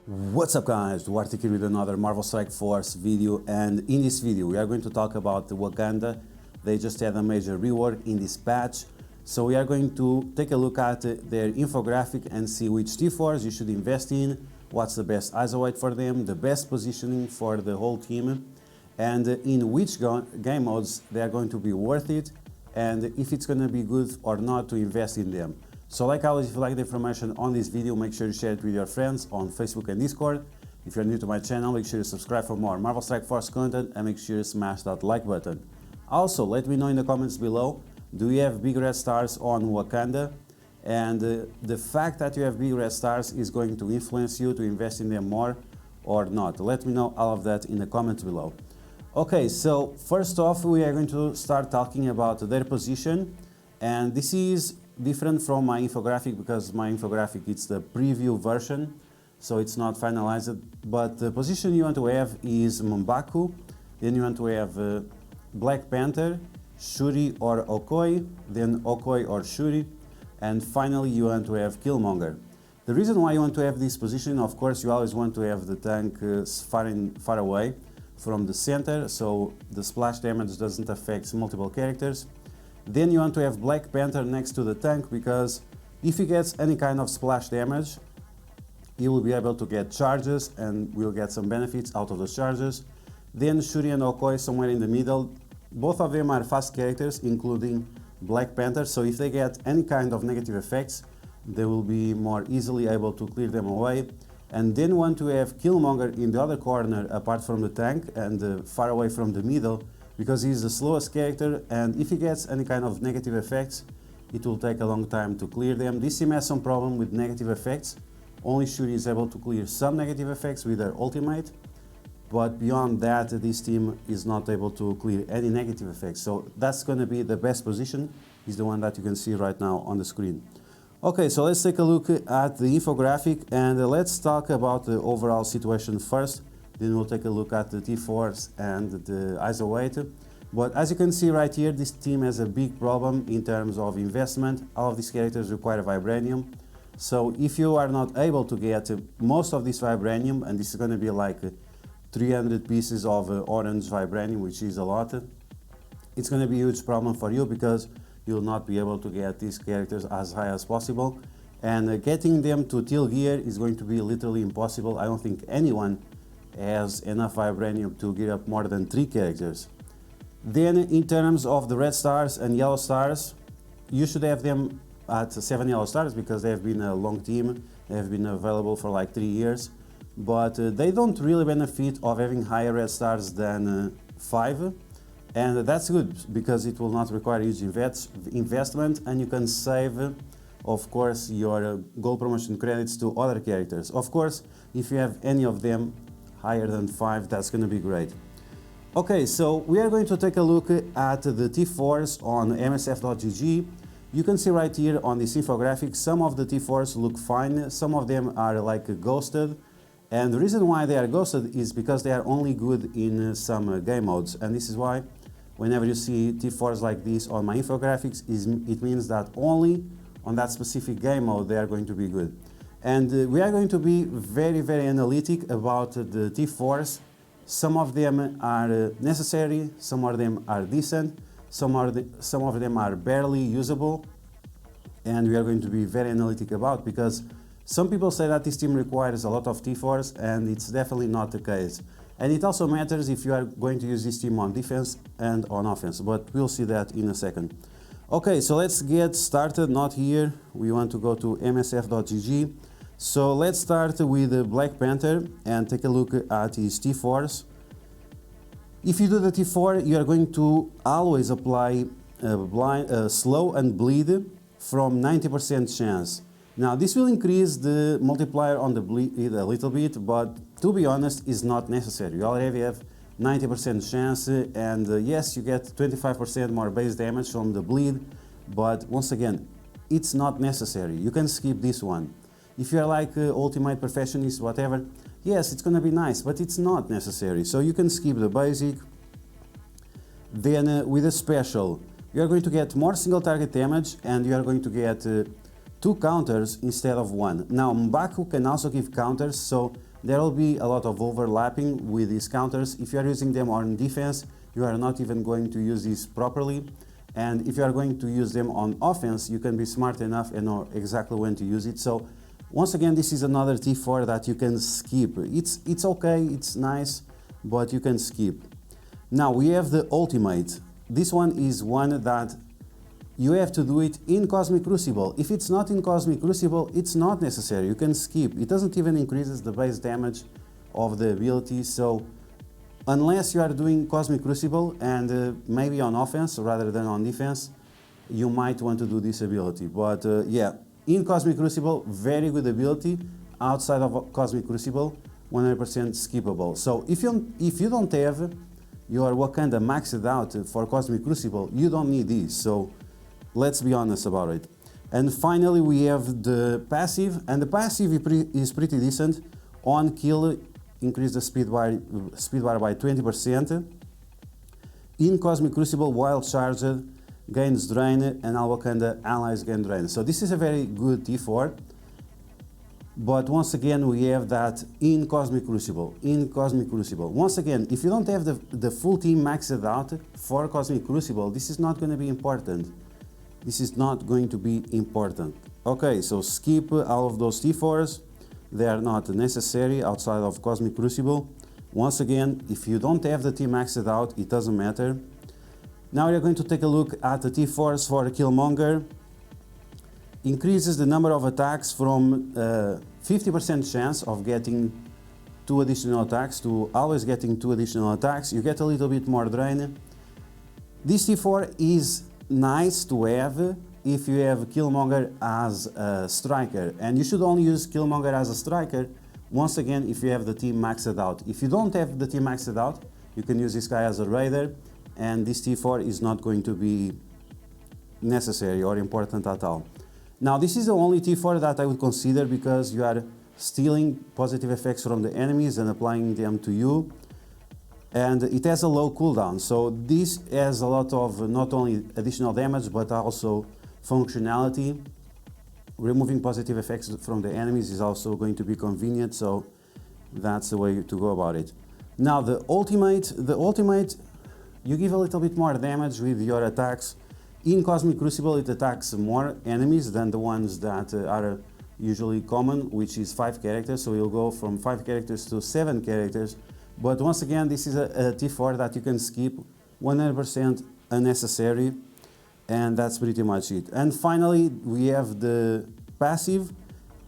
What's up guys, DuArktik here with another Marvel Strike Force video, and in this video we are going to talk about the WAKANDA. They just had a major rework in this patch, so we are going to take a look at their infographic and see which T4s you should invest in, what's the best ISO weight for them, the best positioning for the whole team, and in which game modes they are going to be worth it, and if it's going to be good or not to invest in them. So like always, if you like the information on this video, make sure you share it with your friends on Facebook and Discord. If you're new to my channel, make sure you subscribe for more Marvel Strike Force content and make sure you smash that like button. Also, let me know in the comments below, do you have big red stars on WAKANDA? And the fact that you have big red stars is going to influence you to invest in them more or not. Let me know all of that in the comments below. Okay, so first off, we are going to start talking about their position, and this is different from my infographic because my infographic it's the preview version, so it's not finalized, but the position you want to have is Baku, then you want to have Black Panther, Shuri or Okoye, then Okoye or Shuri, and finally you want to have Killmonger. The reason why you want to have this position, of course, you always want to have the tank far away from the center, so the splash damage doesn't affect multiple characters. Then you want to have Black Panther next to the tank, because if he gets any kind of splash damage, he will be able to get charges and will get some benefits out of those charges. Then Shuri and Okoye somewhere in the middle. Both of them are fast characters, including Black Panther, so if they get any kind of negative effects, they will be more easily able to clear them away. And then want to have Killmonger in the other corner apart from the tank and far away from the middle, because he's the slowest character, and if he gets any kind of negative effects, it will take a long time to clear them. This team has some problem with negative effects. Only Shuri is able to clear some negative effects with her ultimate, but beyond that, this team is not able to clear any negative effects. So that's going to be the best position, is the one that you can see right now on the screen. Okay, so let's take a look at the infographic, and let's talk about the overall situation first. Then we'll take a look at the T4s and the ISO weight. But as you can see right here, this team has a big problem in terms of investment. All of these characters require vibranium. So if you are not able to get most of this vibranium, and this is going to be like 300 pieces of orange vibranium, which is a lot, it's going to be a huge problem for you, because you'll not be able to get these characters as high as possible. And getting them to teal gear is going to be literally impossible. I don't think anyone has enough vibranium to gear up more than 3 characters. Then in terms of the red stars and yellow stars, you should have them at 7 yellow stars, because they have been a long team, they have been available for like 3 years, but they don't really benefit of having higher red stars than 5, and that's good because it will not require huge investment, and you can save of course your gold promotion credits to other characters. Of course, if you have any of them higher than 5, that's going to be great. Okay, so we are going to take a look at the T4s on MSF.gg. You can see right here on this infographic, some of the T4s look fine, some of them are like ghosted, and the reason why they are ghosted is because they are only good in some game modes, and this is why whenever you see T4s like this on my infographics, it means that only on that specific game mode they are going to be good. And we are going to be very, very analytic about the T4s. Some of them are necessary, some of them are decent, some of them are barely usable, and we are going to be very analytic about, because some people say that this team requires a lot of T4s, and it's definitely not the case. And it also matters if you are going to use this team on defense and on offense, but we'll see that in a second. Okay, so let's get started. Not here, we want to go to MSF.gg. So let's start with Black Panther and take a look at his T4s. If you do the T4, you are going to always apply slow and bleed from 90% chance. Now this will increase the multiplier on the bleed a little bit, but to be honest, is not necessary. You already have 90% chance, and yes, you get 25% more base damage from the bleed, but once again, it's not necessary. You can skip this one. If you are like ultimate perfectionist, whatever, yes, it's gonna be nice, but it's not necessary. So you can skip the basic. Then with a special, you are going to get more single target damage, and you are going to get 2 counters instead of 1. Now Baku can also give counters, so there will be a lot of overlapping with these counters. If you are using them on defense, you are not even going to use these properly. And if you are going to use them on offense, you can be smart enough and know exactly when to use it. So once again, this is another T4 that you can skip. It's okay, it's nice, but you can skip. Now we have the ultimate. This one is one that you have to do it in Cosmic Crucible. If it's not in Cosmic Crucible, it's not necessary. You can skip. It doesn't even increase the base damage of the ability. So unless you are doing Cosmic Crucible and maybe on offense rather than on defense, you might want to do this ability. But yeah, in Cosmic Crucible, very good ability. Outside of Cosmic Crucible, 100% skippable. So if you don't have your Wakanda maxed out for Cosmic Crucible, you don't need this. So let's be honest about it. And finally, we have the passive, and the passive is pretty decent. On kill, increase the speed bar by 20%. In Cosmic Crucible, while charged, gains drain, and all Wakanda allies gain drain. So this is a very good T4. But once again, we have that in Cosmic Crucible. Once again, if you don't have the full team maxed out for Cosmic Crucible, this is not going to be important. This is not going to be important. Okay, so skip all of those T4s. They are not necessary outside of Cosmic Crucible. Once again, if you don't have the team maxed out, it doesn't matter. Now we are going to take a look at the T4s for Killmonger. Increases the number of attacks from 50% chance of getting 2 additional attacks to always getting 2 additional attacks. You get a little bit more drain. This T4 is nice to have if you have Killmonger as a striker, and you should only use Killmonger as a striker once again if you have the team maxed out. If you don't have the team maxed out, you can use this guy as a raider, and this T4 is not going to be necessary or important at all. Now this is the only T4 that I would consider because you are stealing positive effects from the enemies and applying them to you. And it has a low cooldown, so this has a lot of not only additional damage but also functionality. Removing positive effects from the enemies is also going to be convenient, so that's the way to go about it. Now the ultimate, you give a little bit more damage with your attacks. In Cosmic Crucible, it attacks more enemies than the ones that are usually common, which is 5 characters, so you'll go from 5 characters to 7 characters. But once again, this is a T4 that you can skip, 100% unnecessary, and that's pretty much it. And finally, we have the passive,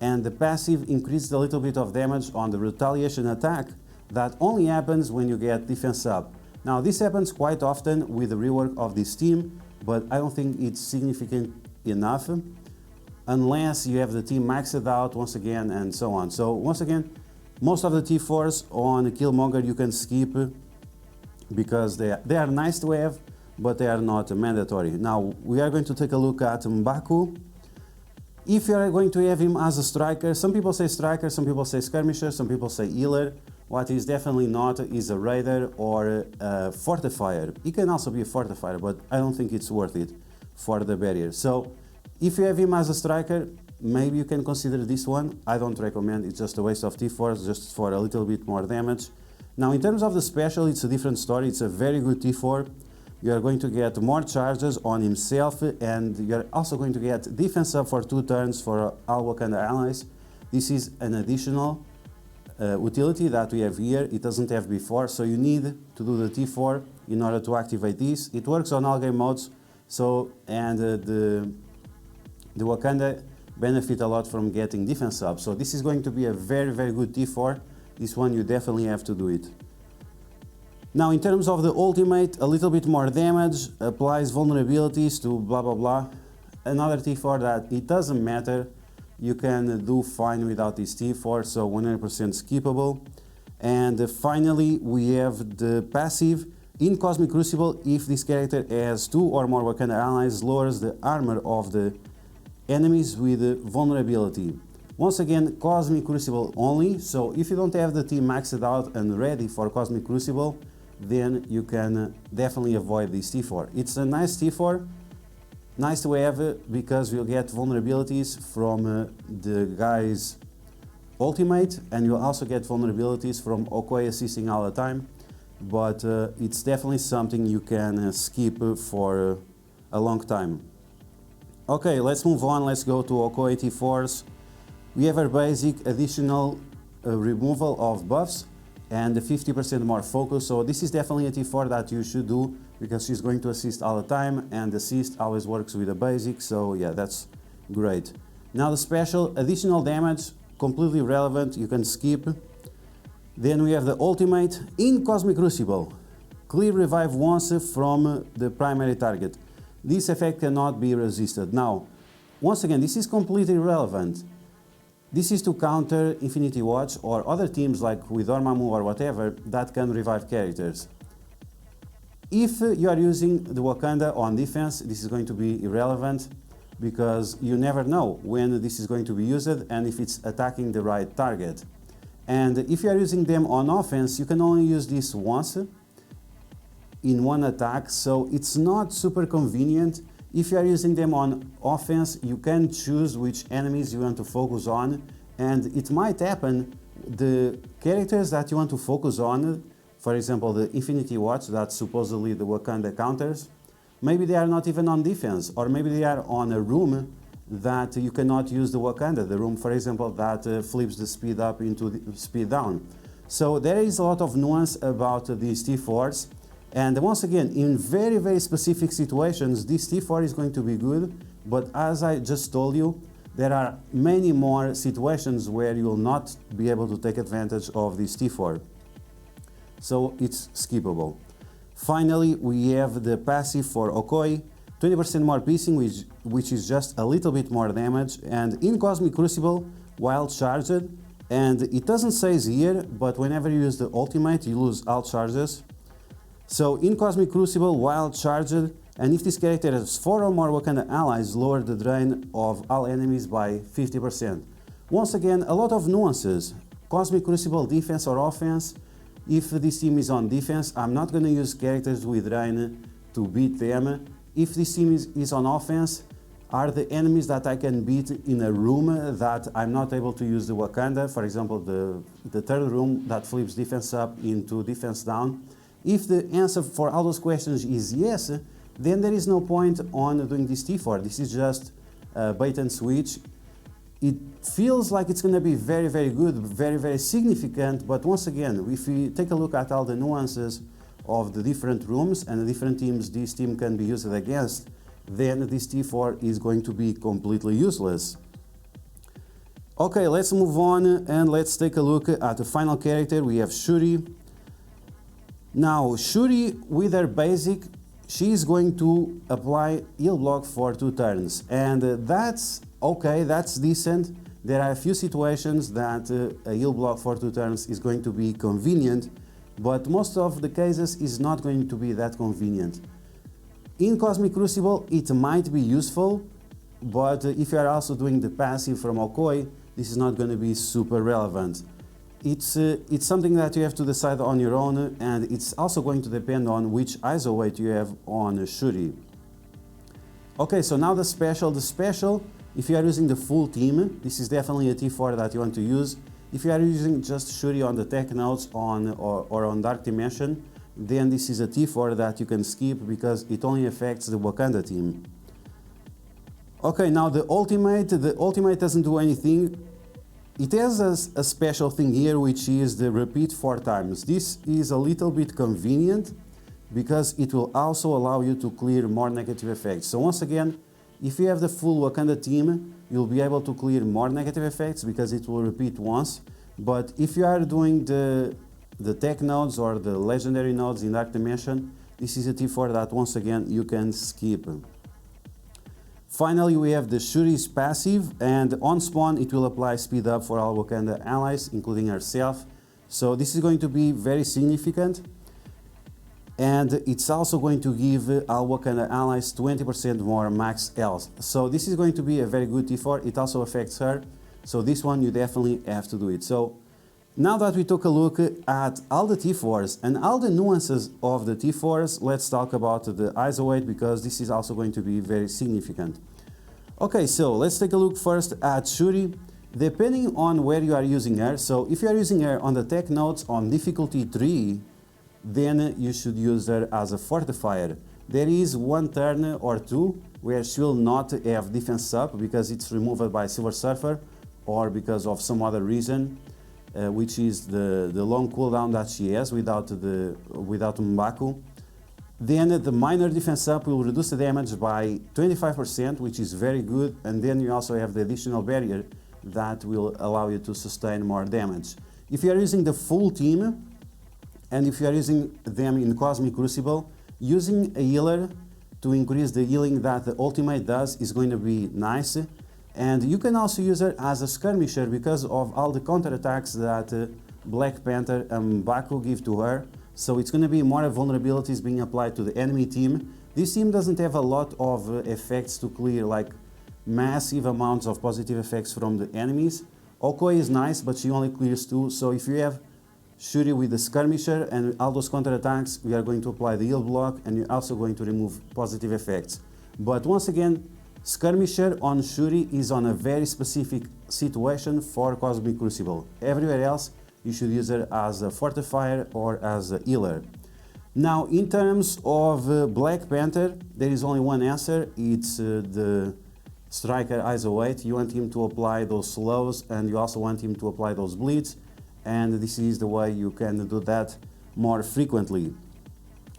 and the passive increases a little bit of damage on the retaliation attack that only happens when you get defense up. Now, this happens quite often with the rework of this team, but I don't think it's significant enough unless you have the team maxed out once again and so on. So once again, most of the T4s on Killmonger you can skip because they are nice to have, but they are not mandatory. Now we are going to take a look at Baku. If you are going to have him as a striker, some people say striker, some people say skirmisher, some people say healer. What he's definitely not is a raider or a fortifier. He can also be a fortifier, but I don't think it's worth it for the barrier. So if you have him as a striker, maybe you can consider this one. I don't recommend, it's just a waste of T4s, just for a little bit more damage. Now in terms of the special, it's a different story. It's a very good T4. You are going to get more charges on himself, and you're also going to get defense up for 2 turns for all Wakanda allies. This is an additional utility that we have here. It doesn't have before, so you need to do the T4 in order to activate this. It works on all game modes, so the Wakanda benefit a lot from getting defense up. So this is going to be a very, very good T4. This one you definitely have to do it. Now in terms of the ultimate, a little bit more damage, applies vulnerabilities to blah blah blah. Another T4 that it doesn't matter, you can do fine without this T4, so 100% skippable. And finally we have the passive. In Cosmic Crucible, if this character has 2 or more Wakanda allies, lowers the armor of the enemies with vulnerability. Once again, Cosmic Crucible only, so if you don't have the team maxed out and ready for Cosmic Crucible, then you can definitely avoid this T4. It's a nice T4, nice to have because we'll get vulnerabilities from the guys ultimate, and you'll also get vulnerabilities from Okoye assisting all the time, but it's definitely something you can skip for a long time. Okay, let's move on. Let's go to Okoye T4s. We have our basic additional removal of buffs and 50% more focus. So this is definitely a T4 that you should do because she's going to assist all the time, and assist always works with the basic. So yeah, that's great. Now the special, additional damage, completely relevant, you can skip. Then we have the ultimate in Cosmic Crucible. Clear revive once from the primary target. This effect cannot be resisted. Now, once again, this is completely irrelevant. This is to counter Infinity Watch or other teams like with Dormammu or whatever that can revive characters. If you are using the Wakanda on defense, this is going to be irrelevant because you never know when this is going to be used and if it's attacking the right target. And if you are using them on offense, you can only use this once in one attack, so it's not super convenient. If you are using them on offense, you can choose which enemies you want to focus on, and it might happen the characters that you want to focus on, for example the Infinity Watch that supposedly the Wakanda counters, maybe they are not even on defense, or maybe they are on a room that you cannot use the Wakanda, the room for example that flips the speed up into the speed down. So there is a lot of nuance about these T4s. And once again, in very, very specific situations, this T4 is going to be good, but as I just told you, there are many more situations where you will not be able to take advantage of this T4. So it's skippable. Finally, we have the passive for Okoye, 20% more piecing, which is just a little bit more damage, and in Cosmic Crucible, while charged, and it doesn't say here, but whenever you use the ultimate, you lose all charges. So in Cosmic Crucible, while charged, and if this character has 4 or more Wakanda allies, lower the drain of all enemies by 50%. Once again, a lot of nuances. Cosmic Crucible defense or offense. If this team is on defense, I'm not going to use characters with drain to beat them. If this team is on offense, are the enemies that I can beat in a room that I'm not able to use the Wakanda, for example the third room that flips defense up into defense down. If the answer for all those questions is yes, then there is no point on doing this T4. This is just bait and switch. It feels like it's going to be very, very good, very, very significant, but once again, if we take a look at all the nuances of the different rooms and the different teams this team can be used against, then this T4 is going to be completely useless. Okay, let's move on and let's take a look at the final character. We have Shuri. Now, Shuri, with her basic, she is going to apply heal block for 2 turns, and that's okay, that's decent. There are a few situations that a heal block for 2 turns is going to be convenient, but most of the cases is not going to be that convenient. In Cosmic Crucible, it might be useful, but if you are also doing the passive from Okoye, this is not going to be super relevant. It's something that you have to decide on your own, and it's also going to depend on which ISO weight you have on Shuri. Okay, so now the special. The special, if you are using the full team, this is definitely a T4 that you want to use. If you are using just Shuri on the tech nodes or on Dark Dimension, then this is a T4 that you can skip because it only affects the Wakanda team. Okay, now the ultimate doesn't do anything. It has a special thing here, which is the repeat 4 times. This is a little bit convenient because it will also allow you to clear more negative effects. So once again, if you have the full Wakanda team, you'll be able to clear more negative effects because it will repeat once. But if you are doing the tech nodes or the legendary nodes in Dark Dimension, this is a T4 that once again you can skip. Finally, we have the Shuri's passive, and on spawn it will apply speed up for all Wakanda allies, including herself. So this is going to be very significant, and it's also going to give all Wakanda allies 20% more max health. So this is going to be a very good T4. It also affects her, so this one you definitely have to do it. So now that we took a look at all the T4s and all the nuances of the T4s, let's talk about the ISO weight because this is also going to be very significant. Okay, so let's take a look first at Shuri. Depending on where you are using her, so if you are using her on the tech nodes on difficulty 3, then you should use her as a fortifier. There is one turn or two where she will not have defense up because it's removed by Silver Surfer or because of some other reason, which is the long cooldown that she has without Baku. Then the minor defense up will reduce the damage by 25%, which is very good, and then you also have the additional barrier that will allow you to sustain more damage. If you are using the full team, and if you are using them in Cosmic Crucible, using a healer to increase the healing that the ultimate does is going to be nice. And you can also use her as a skirmisher because of all the counterattacks that Black Panther and Baku give to her. So it's going to be more vulnerabilities being applied to the enemy team. This team doesn't have a lot of effects to clear, like massive amounts of positive effects from the enemies. Okoye is nice, but she only clears 2. So if you have Shuri with the skirmisher and all those counterattacks, we are going to apply the heal block, and you're also going to remove positive effects. But once again, skirmisher on Shuri is on a very specific situation for Cosmic Crucible. Everywhere else, you should use her as a fortifier or as a healer. Now, in terms of Black Panther, there is only one answer. It's the Striker ISO 8. You want him to apply those slows, and you also want him to apply those bleeds. And this is the way you can do that more frequently.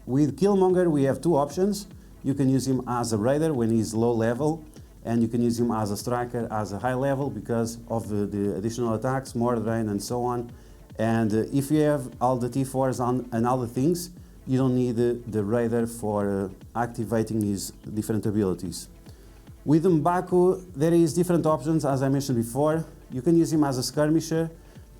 With Killmonger, we have two options. You can use him as a raider when he's low level, and you can use him as a striker as a high level because of the additional attacks, more drain, and so on. And if you have all the T4s on and all the things, you don't need the raider for activating his different abilities. With Baku, there is different options, as I mentioned before. You can use him as a skirmisher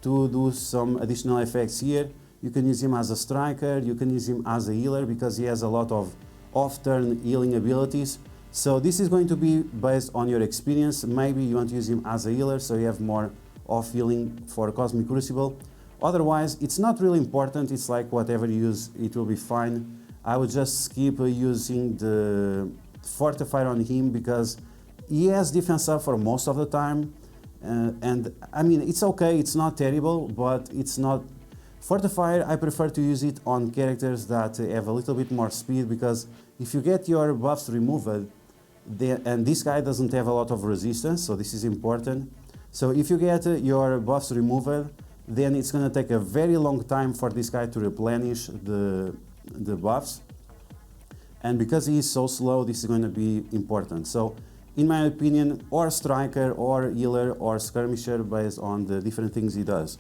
to do some additional effects here. You can use him as a striker, you can use him as a healer because he has a lot of off-turn healing abilities. So this is going to be based on your experience. Maybe you want to use him as a healer so you have more off-healing for Cosmic Crucible. Otherwise, it's not really important. It's like whatever you use, it will be fine. I would just skip using the fortifier on him because he has defense up for most of the time. And I mean, it's okay, it's not terrible, but it's not... Fortifier, I prefer to use it on characters that have a little bit more speed, because if you get your buffs removed, and this guy doesn't have a lot of resistance, so this is important. So if you get your buffs removed, then it's going to take a very long time for this guy to replenish the buffs. And because he is so slow, this is going to be important. So in my opinion, or striker, or healer, or skirmisher based on the different things he does.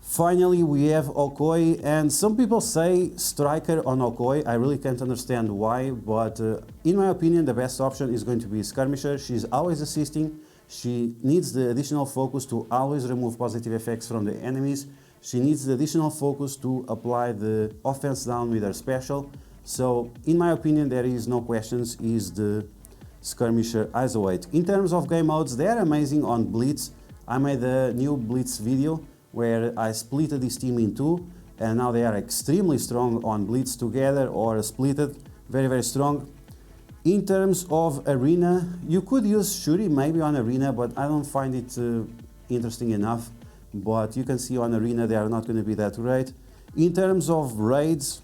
Finally, we have Okoye, and some people say striker on Okoye. I really can't understand why, but in my opinion, the best option is going to be skirmisher. She's always assisting. She needs the additional focus to always remove positive effects from the enemies. She needs the additional focus to apply the offense down with her special. So, in my opinion, there is no questions, is the skirmisher ISO 8. In terms of game modes, they are amazing on Blitz. I made a new Blitz video where I split this team in two, and now they are extremely strong on Blitz together or splitted, very, very strong. In terms of Arena, you could use Shuri maybe on Arena, but I don't find it interesting enough. But you can see on Arena they are not going to be that great. In terms of raids,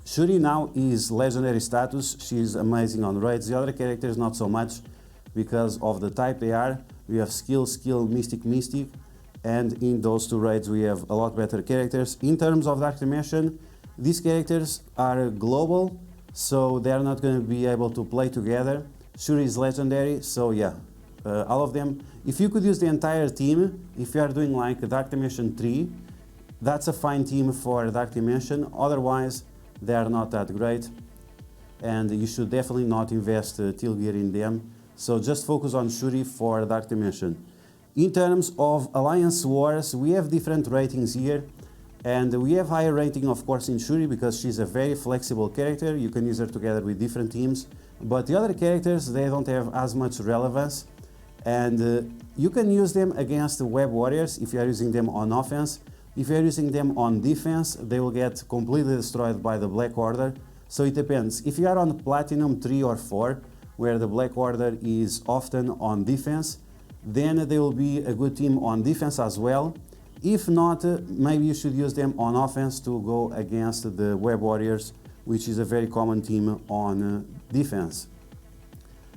Shuri now is legendary status. She's amazing on raids. The other characters not so much because of the type they are. We have skill, mystic, mystic. And in those two raids we have a lot better characters. In terms of Dark Dimension, these characters are global, so they are not going to be able to play together. Shuri is legendary, so yeah, all of them. If you could use the entire team, if you are doing like Dark Dimension 3, that's a fine team for Dark Dimension. Otherwise, they are not that great, and you should definitely not invest Teal Gear in them. So just focus on Shuri for Dark Dimension. In terms of Alliance Wars, we have different ratings here, and we have higher rating of course in Shuri because she's a very flexible character. You can use her together with different teams, but the other characters, they don't have as much relevance, and you can use them against the Web Warriors if you are using them on offense. If you are using them on defense, they will get completely destroyed by the Black Order. So it depends. If you are on Platinum 3 or 4, where the Black Order is often on defense, then they will be a good team on defense as well. If not, maybe you should use them on offense to go against the Web Warriors, which is a very common team on defense.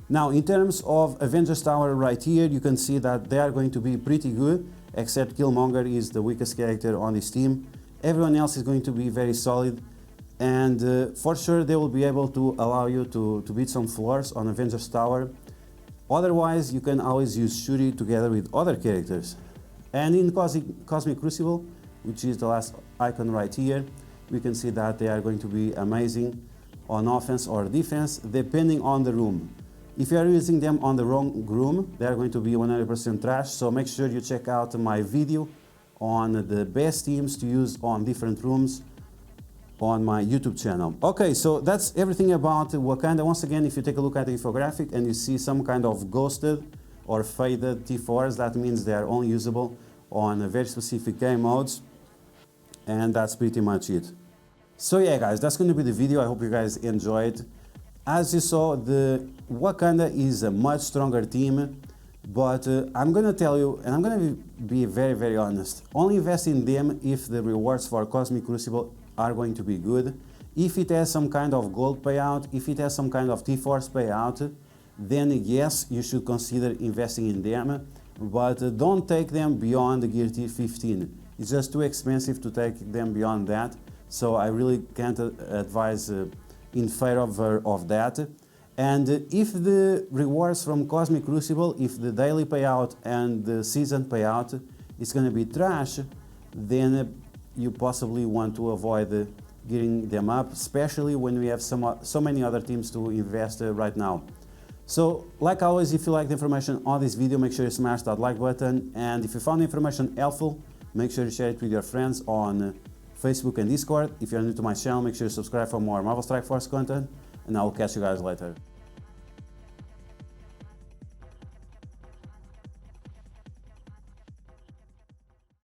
Now, in terms of Avengers Tower right here, you can see that they are going to be pretty good, except Killmonger is the weakest character on this team. Everyone else is going to be very solid, and for sure they will be able to allow you to beat some floors on Avengers Tower. Otherwise, you can always use Shuri together with other characters. And in Cosmic Crucible, which is the last icon right here, we can see that they are going to be amazing on offense or defense, depending on the room. If you are using them on the wrong room, they are going to be 100% trash, so make sure you check out my video on the best teams to use on different rooms on my YouTube channel. Okay, so that's everything about Wakanda. Once again, if you take a look at the infographic and you see some kind of ghosted or faded T4s, that means they are only usable on very specific game modes, and that's pretty much it. So yeah guys, that's going to be the video. I hope you guys enjoyed. As you saw, the Wakanda is a much stronger team, but I'm going to tell you, and I'm going to be very honest, only invest in them if the rewards for Cosmic Crucible are going to be good. If it has some kind of gold payout, if it has some kind of T4s payout, then yes, you should consider investing in them, but don't take them beyond the Gear Tier 15. It's just too expensive to take them beyond that, so I really can't advise in favor of that. And if the rewards from Cosmic Crucible, if the daily payout and the season payout is going to be trash, then you possibly want to avoid gearing them up, especially when we have so many other teams to invest right now. So, like always, if you like the information on this video, make sure you smash that like button, and if you found the information helpful, make sure you share it with your friends on Facebook and Discord. If you're new to my channel, make sure you subscribe for more Marvel Strike Force content, and I will catch you guys later.